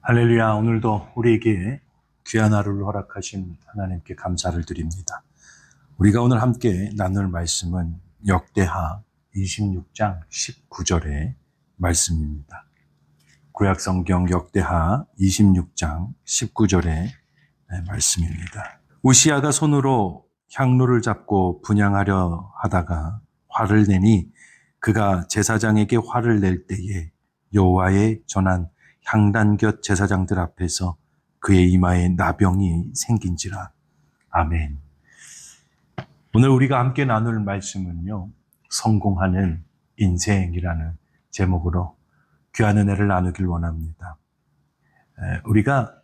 할렐루야. 오늘도 우리에게 귀한 하루를 허락하신 하나님께 감사를 드립니다. 우리가 오늘 함께 나눌 말씀은 역대하 26장 19절의 말씀입니다. 구약성경 역대하 26장 19절의 말씀입니다. 우시아가 손으로 향로를 잡고 분향하려 하다가 화를 내니 그가 제사장에게 화를 낼 때에 여호와의 전한 향단곁 제사장들 앞에서 그의 이마에 나병이 생긴지라. 아멘. 오늘 우리가 함께 나눌 말씀은요, 성공하는 인생이라는 제목으로 귀한 은혜를 나누길 원합니다. 우리가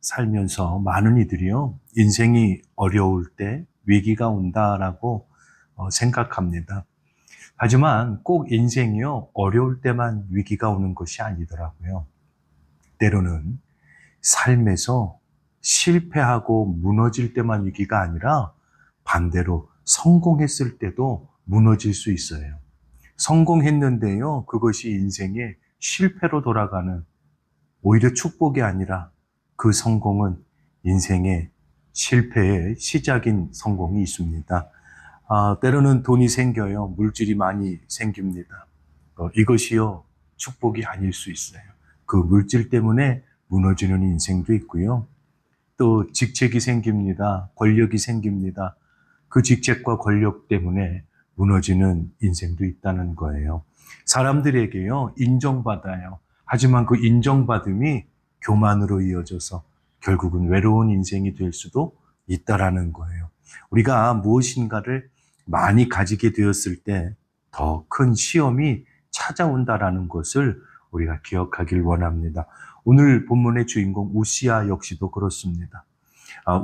살면서 많은 이들이요, 인생이 어려울 때 위기가 온다라고 생각합니다. 하지만 꼭 인생이요, 어려울 때만 위기가 오는 것이 아니더라고요. 때로는 삶에서 실패하고 무너질 때만 위기가 아니라 반대로 성공했을 때도 무너질 수 있어요. 성공했는데요, 그것이 인생의 실패로 돌아가는, 오히려 축복이 아니라 그 성공은 인생의 실패의 시작인 성공이 있습니다. 때로는 돈이 생겨요. 물질이 많이 생깁니다. 이것이요, 축복이 아닐 수 있어요. 그 물질 때문에 무너지는 인생도 있고요. 또 직책이 생깁니다. 권력이 생깁니다. 그 직책과 권력 때문에 무너지는 인생도 있다는 거예요. 사람들에게요, 인정받아요. 하지만 그 인정받음이 교만으로 이어져서 결국은 외로운 인생이 될 수도 있다라는 거예요. 우리가 무엇인가를 많이 가지게 되었을 때 더 큰 시험이 찾아온다라는 것을 우리가 기억하길 원합니다. 오늘 본문의 주인공 우시아 역시도 그렇습니다.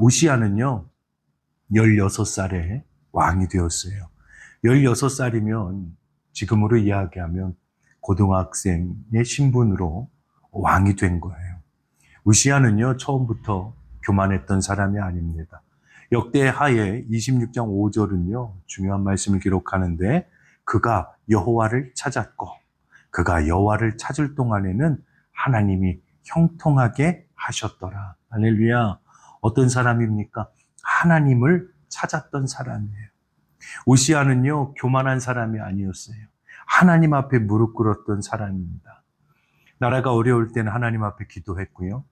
우시아는요, 16살에 왕이 되었어요. 16살이면 지금으로 이야기하면 고등학생의 신분으로 왕이 된 거예요. 우시아는요, 처음부터 교만했던 사람이 아닙니다. 역대하의 26장 5절은요, 중요한 말씀을 기록하는데, 그가 여호와를 찾았고 그가 여호와를 찾을 동안에는 하나님이 형통하게 하셨더라. 할렐루야. 어떤 사람입니까? 하나님을 찾았던 사람이에요. 우시아는요, 교만한 사람이 아니었어요. 하나님 앞에 무릎 꿇었던 사람입니다. 나라가 어려울 때는 하나님 앞에 기도했고요.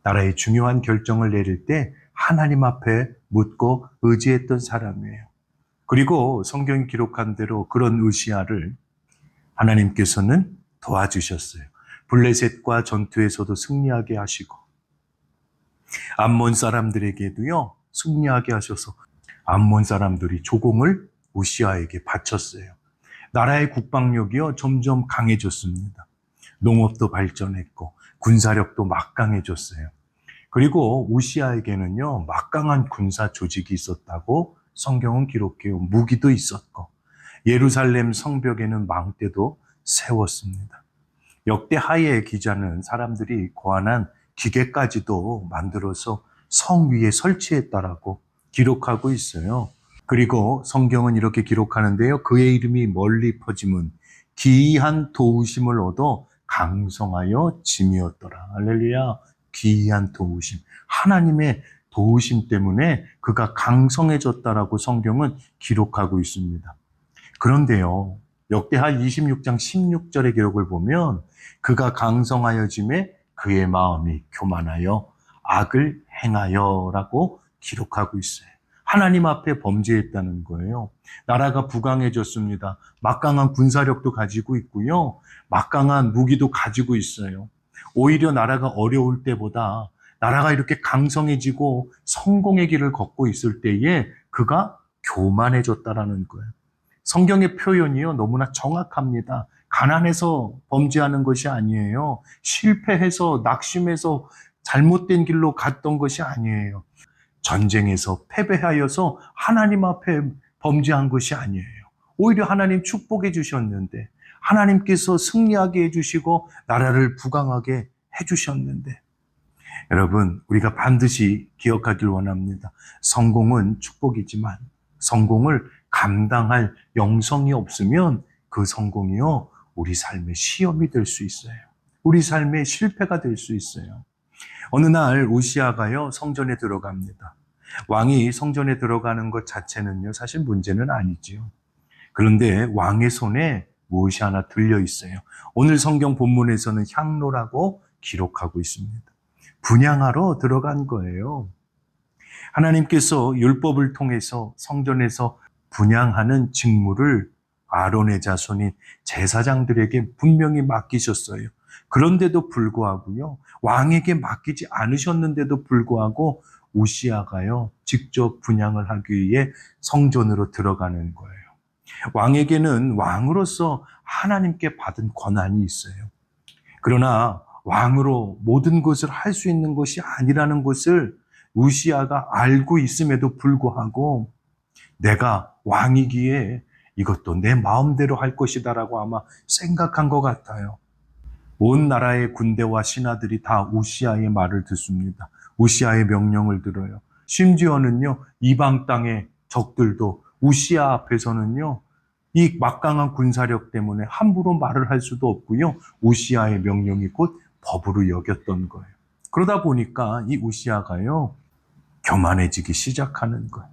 나라의 중요한 결정을 내릴 때 하나님 앞에 묻고 의지했던 사람이에요. 그리고 성경이 기록한 대로 그런 우시아를 하나님께서는 도와주셨어요. 블레셋과 전투에서도 승리하게 하시고 암몬 사람들에게도요, 승리하게 하셔서 암몬 사람들이 조공을 우시아에게 바쳤어요. 나라의 국방력이요, 점점 강해졌습니다. 농업도 발전했고 군사력도 막강해졌어요. 그리고 우시아에게는요, 막강한 군사 조직이 있었다고 성경은 기록해요. 무기도 있었고 예루살렘 성벽에는 망대도 세웠습니다. 역대하의 기자는 사람들이 고안한 기계까지도 만들어서 성 위에 설치했다라고 기록하고 있어요. 그리고 성경은 이렇게 기록하는데요, 그의 이름이 멀리 퍼짐은 기이한 도우심을 얻어 강성하여 짐이었더라. 할렐루야. 기이한 도우심, 하나님의 도우심 때문에 그가 강성해졌다라고 성경은 기록하고 있습니다. 그런데요, 역대하 26장 16절의 기록을 보면 그가 강성하여짐에 그의 마음이 교만하여 악을 행하여라고 기록하고 있어요. 하나님 앞에 범죄했다는 거예요. 나라가 부강해졌습니다. 막강한 군사력도 가지고 있고요, 막강한 무기도 가지고 있어요. 오히려 나라가 어려울 때보다 나라가 이렇게 강성해지고 성공의 길을 걷고 있을 때에 그가 교만해졌다라는 거예요. 성경의 표현이요, 너무나 정확합니다. 가난해서 범죄하는 것이 아니에요. 실패해서 낙심해서 잘못된 길로 갔던 것이 아니에요. 전쟁에서 패배하여서 하나님 앞에 범죄한 것이 아니에요. 오히려 하나님 축복해 주셨는데, 하나님께서 승리하게 해주시고 나라를 부강하게 해주셨는데, 여러분, 우리가 반드시 기억하길 원합니다. 성공은 축복이지만 성공을 감당할 영성이 없으면 그 성공이요, 우리 삶의 시험이 될 수 있어요. 우리 삶의 실패가 될 수 있어요. 어느 날 우시아가요 성전에 들어갑니다. 왕이 성전에 들어가는 것 자체는요 사실 문제는 아니지요. 그런데 왕의 손에 무엇이 하나 들려 있어요. 오늘 성경 본문에서는 향로라고 기록하고 있습니다. 분향하러 들어간 거예요. 하나님께서 율법을 통해서 성전에서 분향하는 직무를 아론의 자손인 제사장들에게 분명히 맡기셨어요. 그런데도 불구하고요, 왕에게 맡기지 않으셨는데도 불구하고 우시아가요, 직접 분향을 하기 위해 성전으로 들어가는 거예요. 왕에게는 왕으로서 하나님께 받은 권한이 있어요. 그러나 왕으로 모든 것을 할 수 있는 것이 아니라는 것을 우시아가 알고 있음에도 불구하고 내가 왕이기에 이것도 내 마음대로 할 것이다라고 아마 생각한 것 같아요. 온 나라의 군대와 신하들이 다 우시아의 말을 듣습니다. 우시아의 명령을 들어요. 심지어는요, 이방 땅의 적들도 우시아 앞에서는요, 이 막강한 군사력 때문에 함부로 말을 할 수도 없고요, 우시아의 명령이 곧 법으로 여겼던 거예요. 그러다 보니까 이 우시아가요, 교만해지기 시작하는 거예요.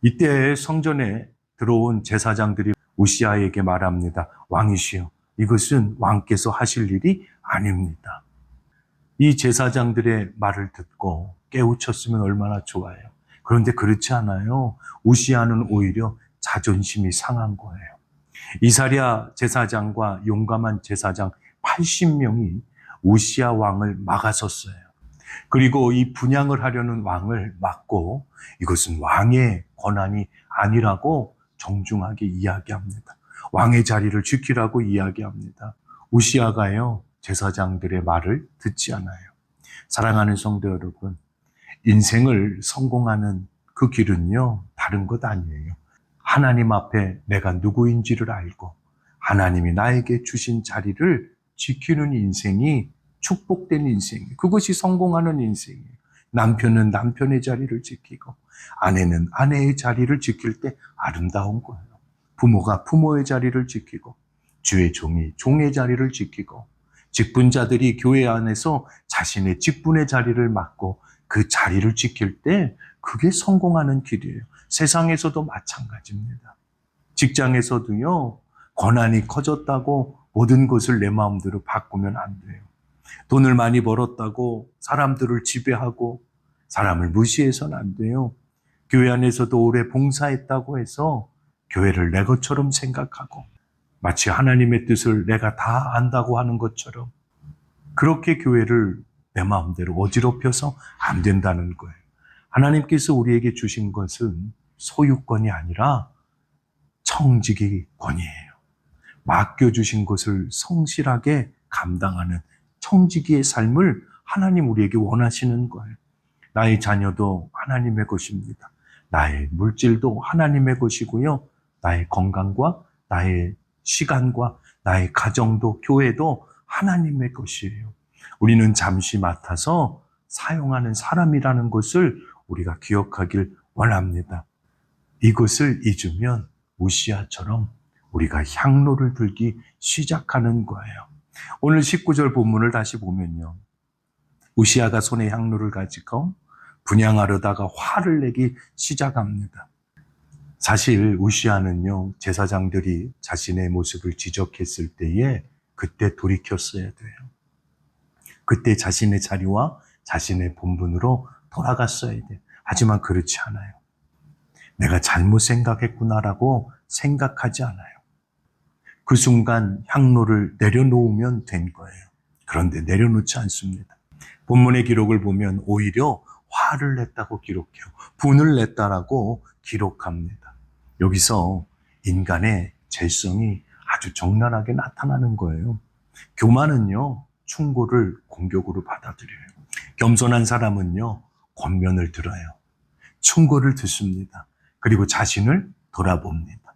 이때 성전에 들어온 제사장들이 우시아에게 말합니다. 왕이시여, 이것은 왕께서 하실 일이 아닙니다. 이 제사장들의 말을 듣고 깨우쳤으면 얼마나 좋아요. 그런데 그렇지 않아요. 우시아는 오히려 자존심이 상한 거예요. 이사랴 제사장과 용감한 제사장 80명이 우시아 왕을 막아섰어요. 그리고 이 분향을 하려는 왕을 막고 이것은 왕의 권한이 아니라고 정중하게 이야기합니다. 왕의 자리를 지키라고 이야기합니다. 우시아가요, 제사장들의 말을 듣지 않아요. 사랑하는 성도 여러분, 인생을 성공하는 그 길은요, 다른 것 아니에요. 하나님 앞에 내가 누구인지를 알고 하나님이 나에게 주신 자리를 지키는 인생이 축복된 인생이에요. 그것이 성공하는 인생이에요. 남편은 남편의 자리를 지키고 아내는 아내의 자리를 지킬 때 아름다운 거예요. 부모가 부모의 자리를 지키고 주의 종이 종의 자리를 지키고 직분자들이 교회 안에서 자신의 직분의 자리를 맡고 그 자리를 지킬 때 그게 성공하는 길이에요. 세상에서도 마찬가지입니다. 직장에서도요, 권한이 커졌다고 모든 것을 내 마음대로 바꾸면 안 돼요. 돈을 많이 벌었다고 사람들을 지배하고 사람을 무시해서는 안 돼요. 교회 안에서도 오래 봉사했다고 해서 교회를 내 것처럼 생각하고 마치 하나님의 뜻을 내가 다 안다고 하는 것처럼 그렇게 교회를 내 마음대로 어지럽혀서 안 된다는 거예요. 하나님께서 우리에게 주신 것은 소유권이 아니라 청지기권이에요. 맡겨주신 것을 성실하게 감당하는 청지기의 삶을 하나님 우리에게 원하시는 거예요. 나의 자녀도 하나님의 것입니다. 나의 물질도 하나님의 것이고요. 나의 건강과 나의 시간과 나의 가정도 교회도 하나님의 것이에요. 우리는 잠시 맡아서 사용하는 사람이라는 것을 우리가 기억하길 원합니다. 이것을 잊으면 우시아처럼 우리가 향로를 들기 시작하는 거예요. 오늘 19절 본문을 다시 보면요. 우시아가 손에 향로를 가지고 분향하려다가 화를 내기 시작합니다. 사실 우시아는요, 제사장들이 자신의 모습을 지적했을 때에 그때 돌이켰어야 돼요. 그때 자신의 자리와 자신의 본분으로 돌아갔어야 돼요. 하지만 그렇지 않아요. 내가 잘못 생각했구나라고 생각하지 않아요. 그 순간 향로를 내려놓으면 된 거예요. 그런데 내려놓지 않습니다. 본문의 기록을 보면 오히려 화를 냈다고 기록해요. 분을 냈다라고 기록합니다. 여기서 인간의 죄성이 아주 적나라하게 나타나는 거예요. 교만은요, 충고를 공격으로 받아들여요. 겸손한 사람은요, 권면을 들어요. 충고를 듣습니다. 그리고 자신을 돌아봅니다.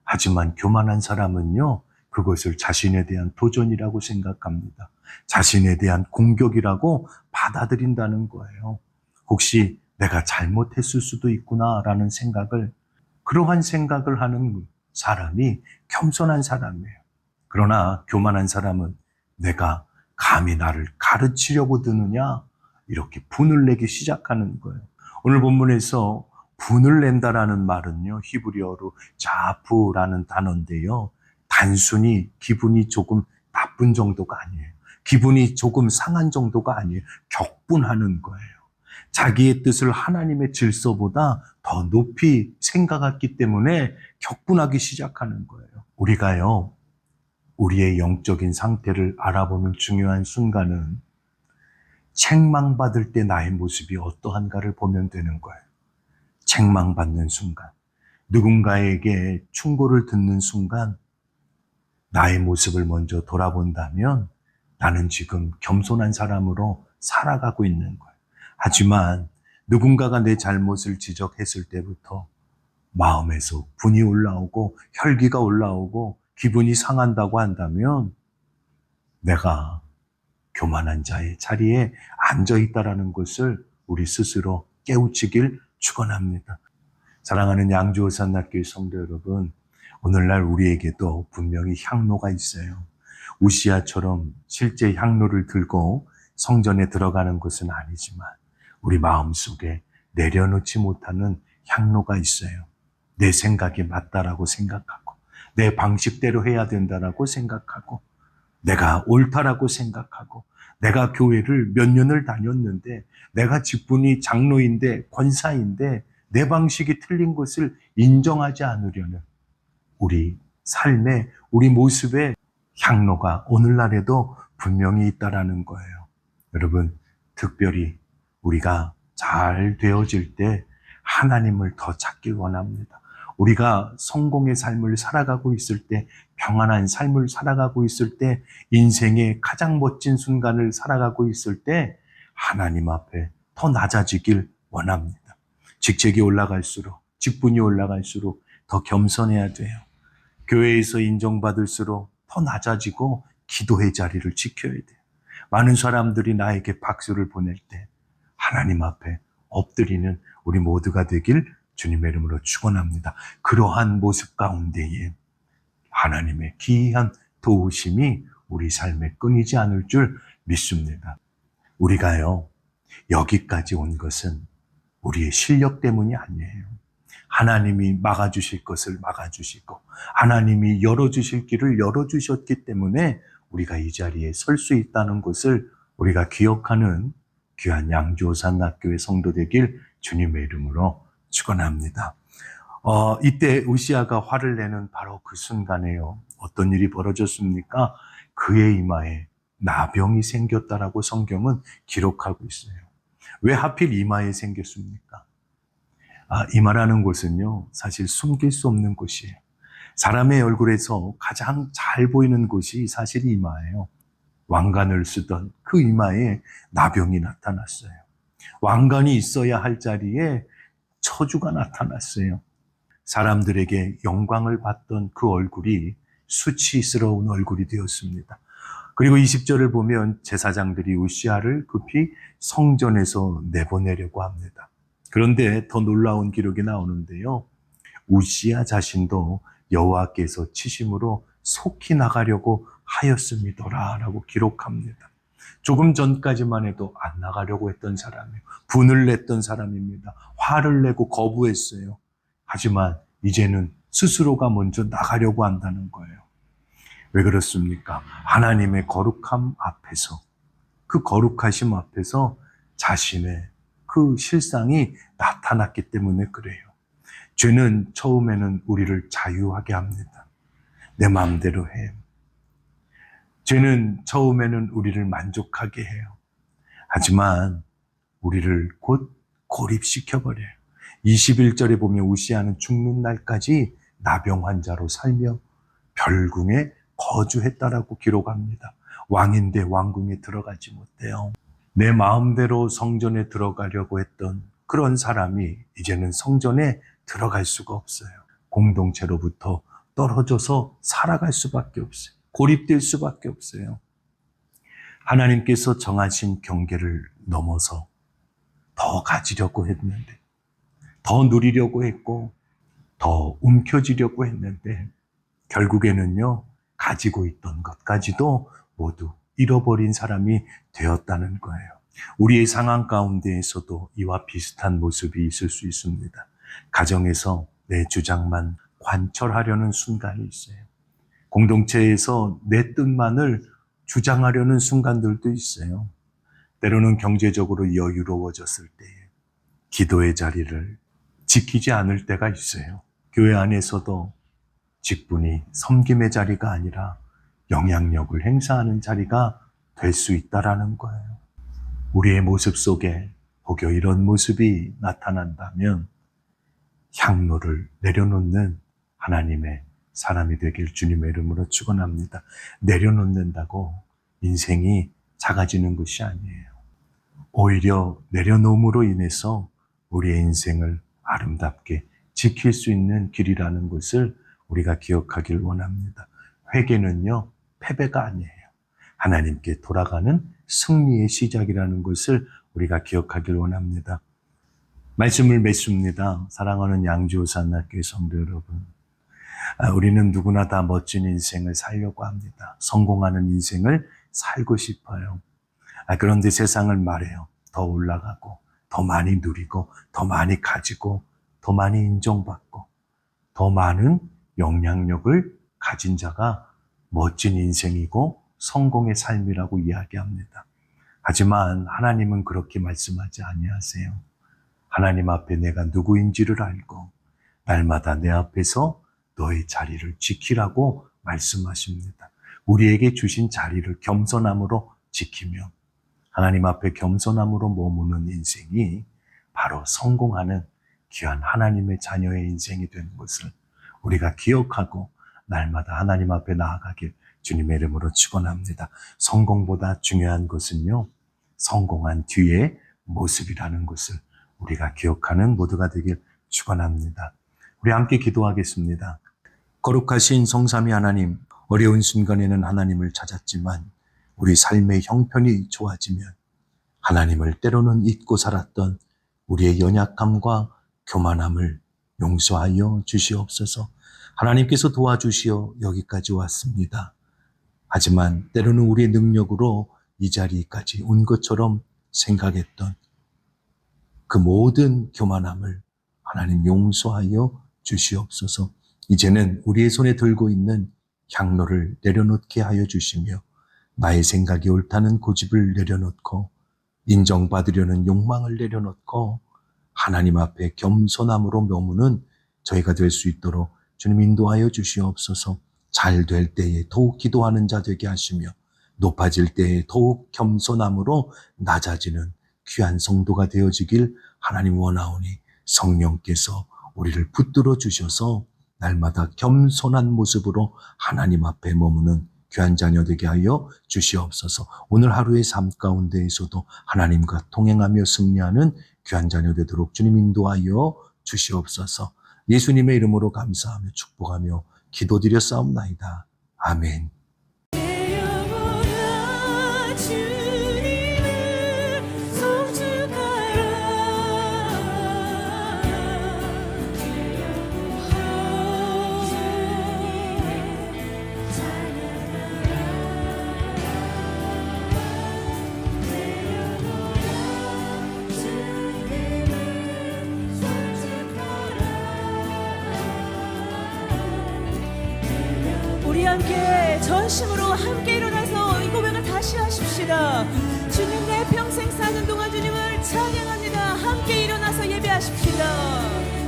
하지만 교만한 사람은요, 그것을 자신에 대한 도전이라고 생각합니다. 자신에 대한 공격이라고 받아들인다는 거예요. 혹시 내가 잘못했을 수도 있구나라는 그러한 생각을 하는 사람이 겸손한 사람이에요. 그러나 교만한 사람은 내가 감히 나를 가르치려고 드느냐? 이렇게 분을 내기 시작하는 거예요. 오늘 본문에서 분을 낸다라는 말은요, 히브리어로 자프라는 단어인데요. 단순히 기분이 조금 나쁜 정도가 아니에요. 기분이 조금 상한 정도가 아니에요. 격분하는 거예요. 자기의 뜻을 하나님의 질서보다 더 높이 생각했기 때문에 격분하기 시작하는 거예요. 우리가요, 우리의 영적인 상태를 알아보는 중요한 순간은 책망받을 때 나의 모습이 어떠한가를 보면 되는 거예요. 책망받는 순간, 누군가에게 충고를 듣는 순간 나의 모습을 먼저 돌아본다면 나는 지금 겸손한 사람으로 살아가고 있는 거예요. 하지만 누군가가 내 잘못을 지적했을 때부터 마음에서 분이 올라오고 혈기가 올라오고 기분이 상한다고 한다면 내가 교만한 자의 자리에 앉아있다라는 것을 우리 스스로 깨우치길 축원합니다. 사랑하는 양주호산학교의 성도 여러분, 오늘날 우리에게도 분명히 향로가 있어요. 우시아처럼 실제 향로를 들고 성전에 들어가는 것은 아니지만 우리 마음속에 내려놓지 못하는 향로가 있어요. 내 생각이 맞다라고 생각하고 내 방식대로 해야 된다라고 생각하고 내가 옳다라고 생각하고 내가 교회를 몇 년을 다녔는데 내가 직분이 장로인데 권사인데 내 방식이 틀린 것을 인정하지 않으려는 우리 삶에 우리 모습에 향로가 오늘날에도 분명히 있다라는 거예요. 여러분, 특별히 우리가 잘 되어질 때 하나님을 더 찾길 원합니다. 우리가 성공의 삶을 살아가고 있을 때, 평안한 삶을 살아가고 있을 때, 인생의 가장 멋진 순간을 살아가고 있을 때 하나님 앞에 더 낮아지길 원합니다. 직책이 올라갈수록, 직분이 올라갈수록 더 겸손해야 돼요. 교회에서 인정받을수록 더 낮아지고 기도의 자리를 지켜야 돼요. 많은 사람들이 나에게 박수를 보낼 때 하나님 앞에 엎드리는 우리 모두가 되길 주님의 이름으로 축원합니다. 그러한 모습 가운데에 하나님의 기이한 도우심이 우리 삶에 끊이지 않을 줄 믿습니다. 우리가요, 여기까지 온 것은 우리의 실력 때문이 아니에요. 하나님이 막아주실 것을 막아주시고 하나님이 열어주실 길을 열어주셨기 때문에 우리가 이 자리에 설 수 있다는 것을 우리가 기억하는 귀한 양주호산학교의 성도 되길 주님의 이름으로 축원합니다. 이때 우시아가 화를 내는 바로 그 순간에요. 어떤 일이 벌어졌습니까? 그의 이마에 나병이 생겼다라고 성경은 기록하고 있어요. 왜 하필 이마에 생겼습니까? 이마라는 곳은요, 사실 숨길 수 없는 곳이에요. 사람의 얼굴에서 가장 잘 보이는 곳이 사실 이마예요. 왕관을 쓰던 그 이마에 나병이 나타났어요. 왕관이 있어야 할 자리에 처주가 나타났어요. 사람들에게 영광을 받던 그 얼굴이 수치스러운 얼굴이 되었습니다. 그리고 20절을 보면 제사장들이 우시아를 급히 성전에서 내보내려고 합니다. 그런데 더 놀라운 기록이 나오는데요. 우시아 자신도 여호와께서 치심으로 속히 나가려고 하였음이더라라고 기록합니다. 조금 전까지만 해도 안 나가려고 했던 사람이에요. 분을 냈던 사람입니다. 화를 내고 거부했어요. 하지만 이제는 스스로가 먼저 나가려고 한다는 거예요. 왜 그렇습니까? 하나님의 거룩함 앞에서, 그 거룩하심 앞에서 자신의 그 실상이 나타났기 때문에 그래요. 죄는 처음에는 우리를 자유하게 합니다. 내 마음대로 해. 죄는 처음에는 우리를 만족하게 해요. 하지만 우리를 곧 고립시켜버려요. 21절에 보면 우시아는 죽는 날까지 나병 환자로 살며 별궁에 거주했다라고 기록합니다. 왕인데 왕궁에 들어가지 못해요. 내 마음대로 성전에 들어가려고 했던 그런 사람이 이제는 성전에 들어갈 수가 없어요. 공동체로부터 떨어져서 살아갈 수밖에 없어요. 고립될 수밖에 없어요. 하나님께서 정하신 경계를 넘어서 더 가지려고 했는데, 더 누리려고 했고, 더 움켜쥐려고 했는데, 결국에는요, 가지고 있던 것까지도 모두 잃어버린 사람이 되었다는 거예요. 우리의 상황 가운데에서도 이와 비슷한 모습이 있을 수 있습니다. 가정에서 내 주장만 관철하려는 순간이 있어요. 공동체에서 내 뜻만을 주장하려는 순간들도 있어요. 때로는 경제적으로 여유로워졌을 때에 기도의 자리를 지키지 않을 때가 있어요. 교회 안에서도 직분이 섬김의 자리가 아니라 영향력을 행사하는 자리가 될 수 있다라는 거예요. 우리의 모습 속에 혹여 이런 모습이 나타난다면 향로를 내려놓는 하나님의 사람이 되길 주님의 이름으로 축원합니다. 내려놓는다고 인생이 작아지는 것이 아니에요. 오히려 내려놓음으로 인해서 우리의 인생을 아름답게 지킬 수 있는 길이라는 것을 우리가 기억하길 원합니다. 회개는요, 패배가 아니에요. 하나님께 돌아가는 승리의 시작이라는 것을 우리가 기억하길 원합니다. 말씀을 맺습니다. 사랑하는 양주산학교의 성도 여러분, 우리는 누구나 다 멋진 인생을 살려고 합니다. 성공하는 인생을 살고 싶어요. 그런데 세상을 말해요. 더 올라가고, 더 많이 누리고, 더 많이 가지고, 더 많이 인정받고, 더 많은 영향력을 가진 자가 멋진 인생이고 성공의 삶이라고 이야기합니다. 하지만 하나님은 그렇게 말씀하지 아니하세요. 하나님 앞에 내가 누구인지를 알고 날마다 내 앞에서 너의 자리를 지키라고 말씀하십니다. 우리에게 주신 자리를 겸손함으로 지키며 하나님 앞에 겸손함으로 머무는 인생이 바로 성공하는 귀한 하나님의 자녀의 인생이 되는 것을 우리가 기억하고 날마다 하나님 앞에 나아가길 주님의 이름으로 축원합니다. 성공보다 중요한 것은요, 성공한 뒤의 모습이라는 것을 우리가 기억하는 모두가 되길 축원합니다. 우리 함께 기도하겠습니다. 거룩하신 성삼위 하나님, 어려운 순간에는 하나님을 찾았지만 우리 삶의 형편이 좋아지면 하나님을 때로는 잊고 살았던 우리의 연약함과 교만함을 용서하여 주시옵소서. 하나님께서 도와주시어 여기까지 왔습니다. 하지만 때로는 우리의 능력으로 이 자리까지 온 것처럼 생각했던 그 모든 교만함을 하나님 용서하여 주시옵소서. 이제는 우리의 손에 들고 있는 향로를 내려놓게 하여 주시며 나의 생각이 옳다는 고집을 내려놓고 인정받으려는 욕망을 내려놓고 하나님 앞에 겸손함으로 머무는 저희가 될 수 있도록 주님 인도하여 주시옵소서. 잘 될 때에 더욱 기도하는 자 되게 하시며 높아질 때에 더욱 겸손함으로 낮아지는 귀한 성도가 되어지길 하나님 원하오니 성령께서 우리를 붙들어 주셔서 날마다 겸손한 모습으로 하나님 앞에 머무는 귀한 자녀 되게 하여 주시옵소서. 오늘 하루의 삶 가운데에서도 하나님과 동행하며 승리하는 귀한 자녀 되도록 주님 인도하여 주시옵소서. 예수님의 이름으로 감사하며 축복하며 기도드려 싸움나이다. 아멘. 우리 함께 전심으로 함께 일어나서 이 고백을 다시 하십시다. 주님, 내 평생 사는 동안 주님을 찬양합니다. 함께 일어나서 예배하십시다.